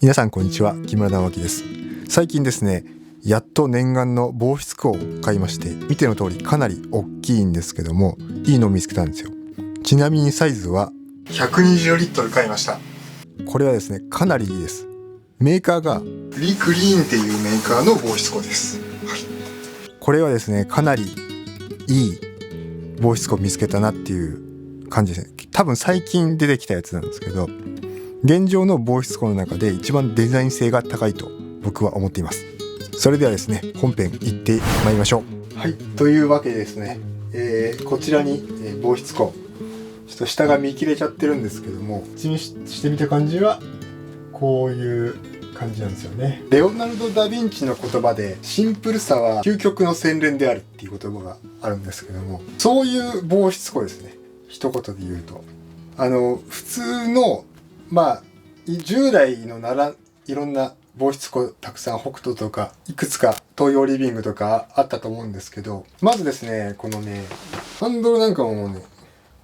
皆さんこんにちは、木村直樹です。最近ですね、やっと念願の防湿庫を買いまして、見ての通りかなり大きいんですけども、いいのを見つけたんですよ。ちなみにサイズは120リットル買いました。これはですね、かなりいいです。メーカーがリクリーンっていうメーカーの防湿庫です。これはですね、かなりいい防湿庫を見つけたなっていう感じですね。多分最近出てきたやつなんですけど、現状の防湿庫の中で一番デザイン性が高いと僕は思っています。それではですね、本編行ってまいりましょう。はい、というわけでですね、こちらに、防湿庫、ちょっと下が見切れちゃってるんですけども、口にしてみた感じはこういう感じなんですよね。レオナルド・ダ・ヴィンチの言葉で、シンプルさは究極の洗練であるっていう言葉があるんですけども、そういう防湿庫ですね。一言で言うと、普通の従来のいろんな防湿庫たくさん北斗とかいくつか東洋リビングとかあったと思うんですけど、まずですね、このねハンドルなんかもね、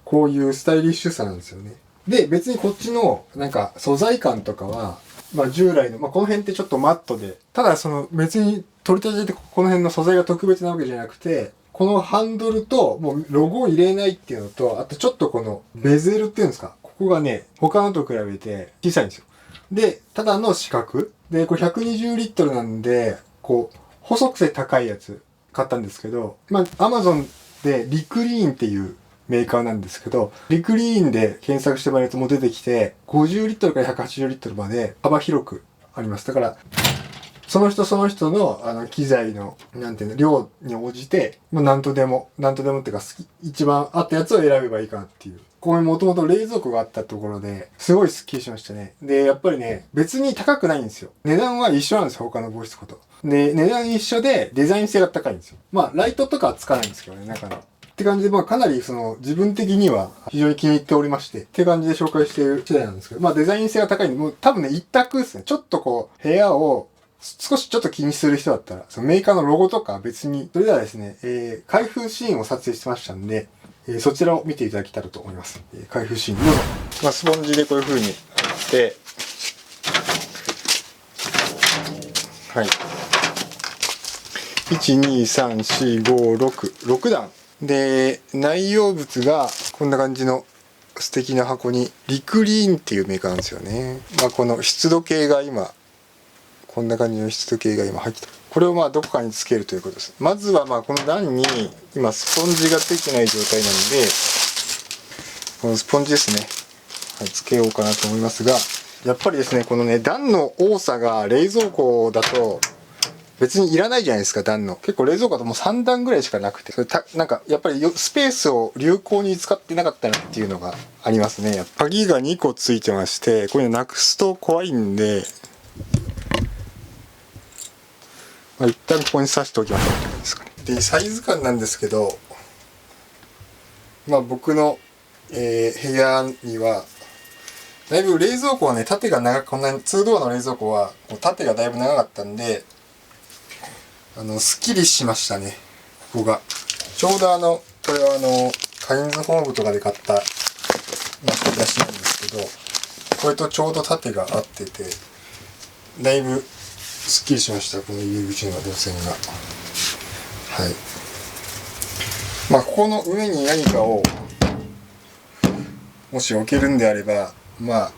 こういうスタイリッシュさなんですよね。で、別にこっちのなんか素材感とかは従来の、この辺ってちょっとマットで、ただその別に取り立ててこの辺の素材が特別なわけじゃなくて、このハンドルともうロゴを入れないっていうのと、あとちょっとこのベゼルっていうんですか、ここがね、他のと比べて小さいんですよ。で、ただの四角。で、これ120リットルなんで、こう、細くて高いやつ買ったんですけど、Amazon でリクリーンっていうメーカーなんですけど、リクリーンで検索してもらうやつも出てきて、50リットルから180リットルまで幅広くあります。だから、その人その人の機材の量に応じて、何とでもっていうか一番合ったやつを選べばいいかなっていう。ここにもともと冷蔵庫があったところで、すごいスッキリしましたね。で、やっぱりね、別に高くないんですよ。値段は一緒なんですよ、他の防湿庫と。で、値段一緒でデザイン性が高いんですよ。ライトとかはつかないんですけどね、中の。って感じで、かなり自分的には非常に気に入っておりまして、って感じで紹介している次第なんですけど、デザイン性が高いんで、もう多分ね、一択ですね。ちょっとこう、部屋を少しちょっと気にする人だったら、そのメーカーのロゴとか別に、それではですね、開封シーンを撮影してましたんで、そちらを見ていただけたらと思います。開封シーンどうぞ。スポンジでこういう風に貼って、はい。1、2、3、4、5、6、6段。で、内容物がこんな感じの素敵な箱に、リクリーンっていうメーカーなんですよね。この湿度計が今、こんな感じの湿度計が今入ってた。これをどこかにつけるということです。まずはこの段に今スポンジがついてない状態なので、このスポンジですね。はい、つけようかなと思いますが、やっぱりですね、このね、段の多さが冷蔵庫だと別にいらないじゃないですか、段の。結構冷蔵庫だともう3段ぐらいしかなくて、なんかやっぱりスペースを有効に使ってなかったなっていうのがありますね。鍵が2個ついてまして、これなくすと怖いんで、一旦ここに刺しておきましょうってことですかね。で、サイズ感なんですけど、僕の、部屋には、だいぶ冷蔵庫はね、縦がこんなに、2ドアの冷蔵庫は、縦がだいぶ長かったんで、すっきりしましたね、ここが。ちょうどこれはカインズホームとかで買った引き出しなんですけど、これとちょうど縦が合ってて、だいぶすっきりしました、この入り口の動線が。はい。ここの上に何かをもし置けるんであれば、あ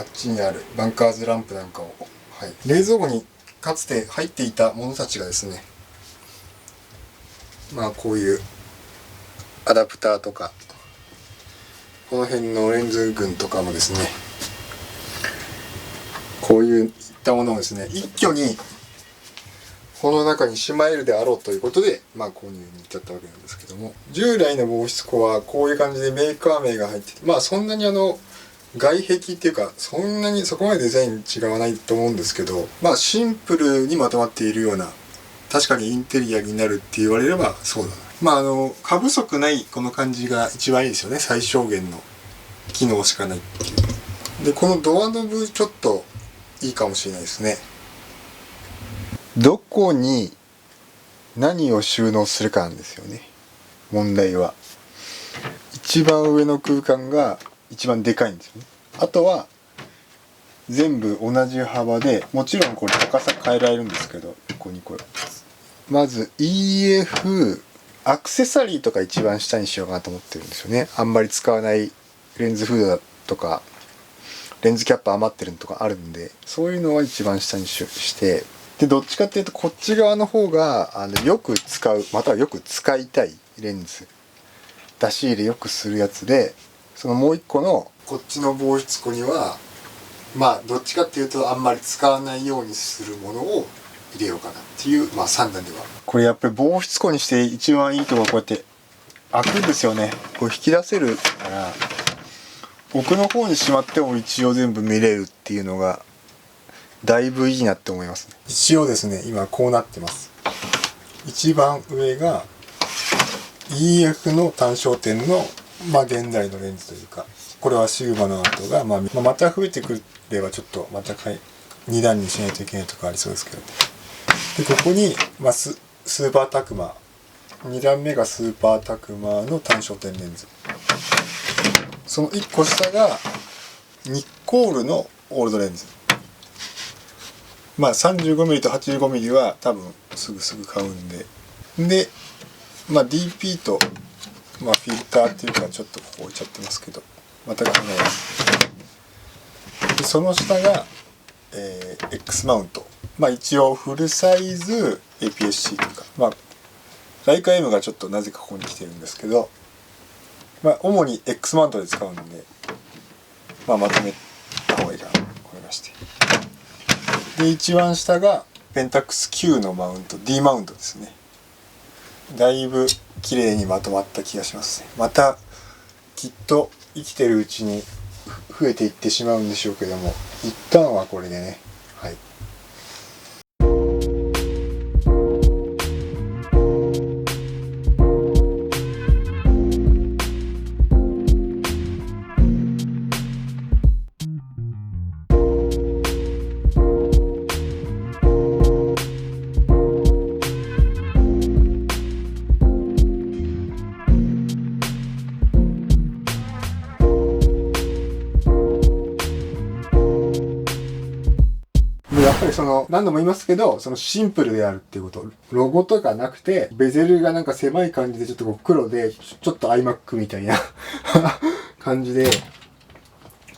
っちにあるバンカーズランプなんかを、はい、冷蔵庫にかつて入っていたものたちがですね、こういうアダプターとか、この辺のレンズ群とかもですね、こういったものをですね、一挙にこの中にしまえるであろうということで、購入に至ったわけなんですけども、従来の防湿庫はこういう感じでメーカー名が入ってて、そんなに外壁っていうか、そんなにそこまでデザイン違わないと思うんですけど、シンプルにまとまっているような、確かにインテリアになるって言われればそうだな。過不足ないこの感じが一番いいですよね。最小限の機能しかないっていう。で、このドアノブちょっといいかもしれないですね。どこに何を収納するかなんですよね、問題は。一番上の空間が一番でかいんですよね。あとは全部同じ幅で、もちろんこれ高さ変えられるんですけど、ここにこれまず EF アクセサリーとか一番下にしようかなと思ってるんですよね。あんまり使わないレンズフードだとかレンズキャップ余ってるのとかあるんで、そういうのは一番下にして、でどっちかっていうとこっち側の方がよく使う、またはよく使いたいレンズ、出し入れよくするやつで、そのもう一個のこっちの防湿庫にはまあどっちかっていうとあんまり使わないようにするものを入れようかなっていう、まあ3段では。これやっぱり防湿庫にして一番いいところはこうやって開くんですよね。これ引き出せるから奥の方にしまっても一応全部見れるっていうのがだいぶいいなって思いますね。一応ですね、今こうなってます。一番上が EF の単焦点の現在のレンズというか、これはシグマの跡が、また増えてくればちょっとまた2段にしないといけないとかありそうですけど、でここに、スーパータクマ、2段目がスーパータクマの単焦点レンズ、その1個下がニッコールのオールドレンズ、35mm と 85mm は多分すぐ買うんで、DP と、フィルターっていうかちょっとここ置いちゃってますけど、また考えます。でその下が、X マウント、一応フルサイズ APS-C というか、ライカ M がちょっとなぜかここに来てるんですけど、主に X マウントで使うんで、まとめた方がいいかなと思いまして、で一番下がペンタックス Q のマウント、 D マウントですね。だいぶ綺麗にまとまった気がしますね。またきっと生きてるうちに増えていってしまうんでしょうけども、一旦はこれでね、はい。やっぱり何度も言いますけど、シンプルであるっていうこと。ロゴとかなくて、ベゼルがなんか狭い感じでちょっと黒で、ちょっと iMac みたいな感じで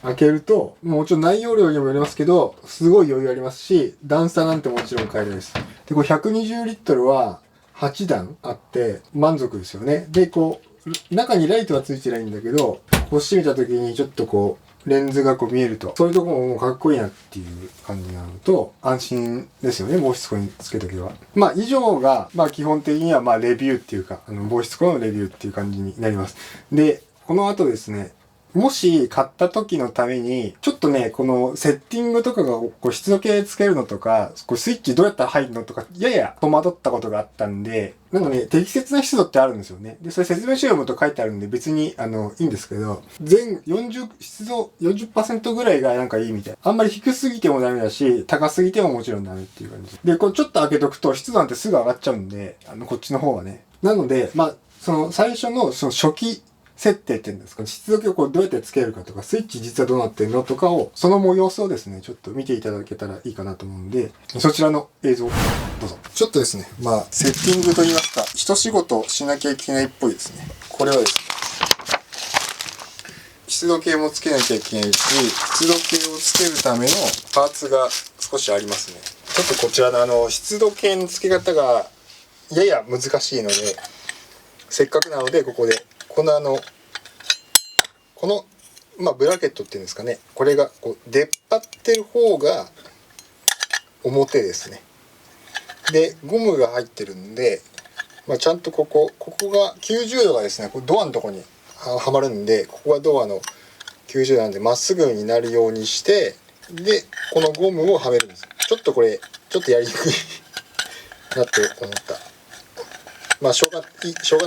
開けると、もちろん内容量にもよりますけど、すごい余裕ありますし、段差なんてもちろん変えれるです。で、これ120リットルは8段あって満足ですよね。で、中にライトはついてないんだけど、閉めた時にちょっとレンズが見えると、そういうところもかっこいいなっていう感じなのと、安心ですよね、防湿庫につけときは。以上が、基本的にはレビューっていうか、防湿庫のレビューっていう感じになります。で、この後ですね、もし買った時のために、ちょっとね、このセッティングとかが湿度計つけるのとか、スイッチどうやったら入るのとか、やや戸惑ったことがあったんで、適切な湿度ってあるんですよね。で、それ説明書読むと書いてあるんで別に、いいんですけど、湿度 40% ぐらいがいいみたい。あんまり低すぎてもダメだし、高すぎてももちろんダメっていう感じ。で、ちょっと開けとくと湿度なんてすぐ上がっちゃうんで、こっちの方はね。なので、最初の初期、設定っていうんですか、湿度計をどうやってつけるかとか、スイッチ実はどうなってるのとかを、その様子をですね、ちょっと見ていただけたらいいかなと思うんで、そちらの映像をどうぞ。ちょっとですね、セッティングといいますか、一仕事しなきゃいけないっぽいですね。これはですね、湿度計もつけなきゃいけないし、湿度計をつけるためのパーツが少しありますね。ちょっとこちらの湿度計の付け方がやや難しいので、せっかくなのでここで、このブラケットっていうんですかね、これが出っ張ってる方が表ですね。でゴムが入ってるんで、ちゃんとここが90度がですね、ドアのとこにはまるんで、ここがドアの90度なんでまっすぐになるようにして、でこのゴムをはめるんです。ちょっとやりにくいなって思った。しょうが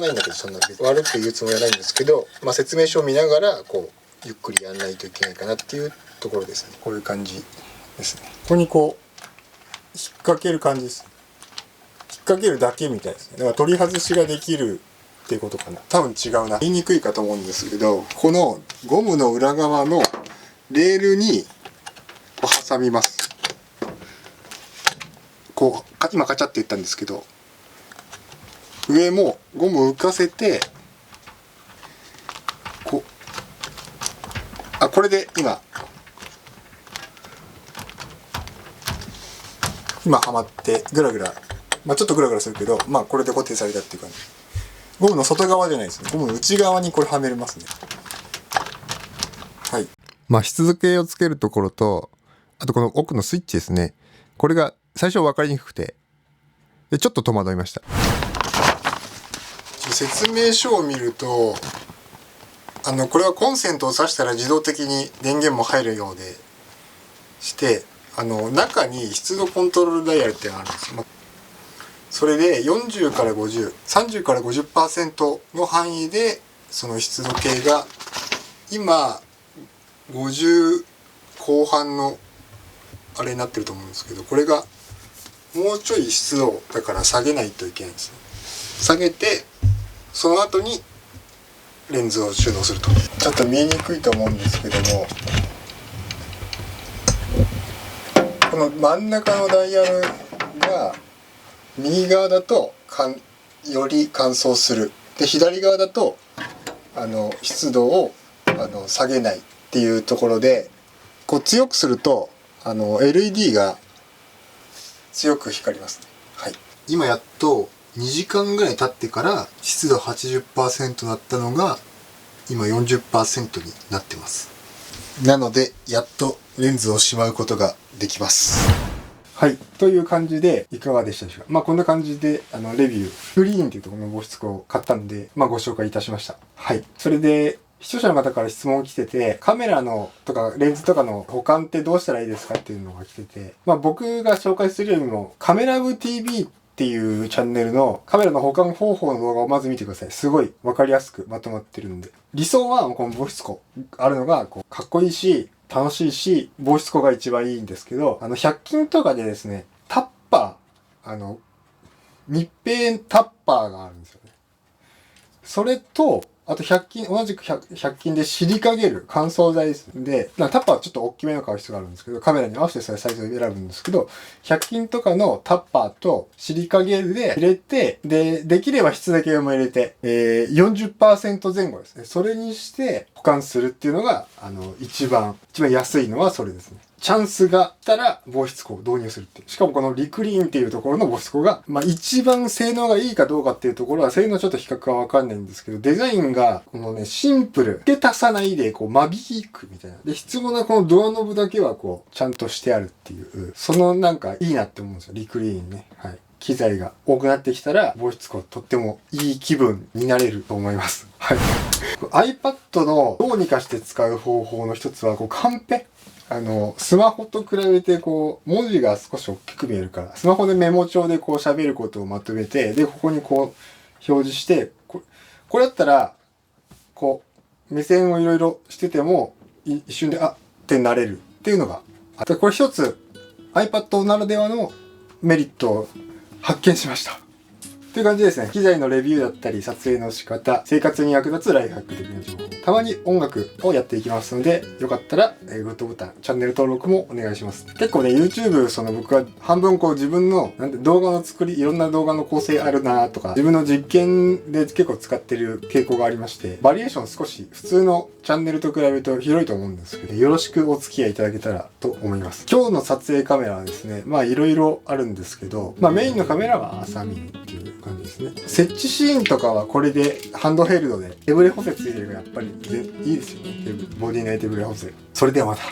ないんだけど、そんな悪く言うつもりはないんですけど、説明書を見ながらゆっくりやんないといけないかなっていうところですね。こういう感じですね。ここに引っ掛ける感じです。引っ掛けるだけみたいですね。だから取り外しができるっていうことかな。多分違うな。言いにくいかと思うんですけど、このゴムの裏側のレールに挟みます。こう今カチャって言ったんですけど、上もゴムを浮かせて、これで今はまってぐらぐら、ちょっとぐらぐらするけど、これで固定されたっていう感じ。ゴムの外側じゃないですね。ゴムの内側にこれはめれますね。はい。湿度計をつけるところと、あとこの奥のスイッチですね。これが最初分かりにくくて、でちょっと戸惑いました。説明書を見ると、これはコンセントを挿したら自動的に電源も入るようでして、中に湿度コントロールダイヤルっていうのがあるんですよ。それで40から50、30から 50% の範囲でその湿度計が今50後半のあれになってると思うんですけど、これがもうちょい湿度だから下げないといけないんですね。下げてその後にレンズを収納すると。ちょっと見えにくいと思うんですけども、この真ん中のダイヤルが右側だとより乾燥する。で左側だと湿度を下げないっていうところで、こう強くするとLED が強く光りますね。はい。今やっと2時間ぐらい経ってから湿度 80% だったのが今 40% になってます。なのでやっとレンズをしまうことができます。はい。という感じでいかがでしたでしょうか。こんな感じでレビュー、グリーンっていうところの防湿庫を買ったんで、ご紹介いたしました。はい。それで視聴者の方から質問来てて、カメラのとかレンズとかの保管ってどうしたらいいですかっていうのが来てて、僕が紹介するよりもカメラ部 TV っていうチャンネルのカメラの保管方法の動画をまず見てください。すごいわかりやすくまとまってるんで。理想はこの防湿庫あるのがかっこいいし、楽しいし、防湿庫が一番いいんですけど、100均とかでですね、タッパー、密閉タッパーがあるんですよね。それと、あと同じく100均でシリカゲル、乾燥剤で、タッパーはちょっと大きめの買う必要があるんですけど、カメラに合わせてそれサイズを選ぶんですけど、100均とかのタッパーとシリカゲルで入れて、できれば湿度計も入れて、40% 前後ですね。それにして保管するっていうのが、一番安いのはそれですね。チャンスがあったら防湿庫を導入するっていう。しかもこのリクリーンっていうところの防湿庫が、一番性能がいいかどうかっていうところは、性能ちょっと比較はわかんないんですけど、デザインが、このね、シンプル。付け足さないで、間引くみたいな。で、必要なこのドアノブだけはちゃんとしてあるっていう。そのいいなって思うんですよ。リクリーンね。はい。機材が多くなってきたら、防湿庫とってもいい気分になれると思います。はい。iPad のどうにかして使う方法の一つは、カンペ。スマホと比べて文字が少し大きく見えるから、スマホでメモ帳で喋ることをまとめて、で、ここに表示して、これだったら、目線をいろいろしてても、一瞬で、ってなれるっていうのが、これ一つ iPad ならではのメリットを発見しました。という感じですね。機材のレビューだったり、撮影の仕方、生活に役立つライフハック的な情報。たまに音楽をやっていきますので、よかったら、グッドボタン、チャンネル登録もお願いします。結構ね、YouTube、僕は半分自分の、動画の作り、いろんな動画の構成あるなとか、自分の実験で結構使ってる傾向がありまして、バリエーション少し普通のチャンネルと比べると広いと思うんですけど、よろしくお付き合いいただけたらと思います。今日の撮影カメラはですね、いろいろあるんですけど、メインのカメラはアサミンっていう感じですね。設置シーンとかはこれでハンドヘルドで手ブレ補正ついてるからやっぱりいいですよね。ボディ内手ブレ補正。それではまた。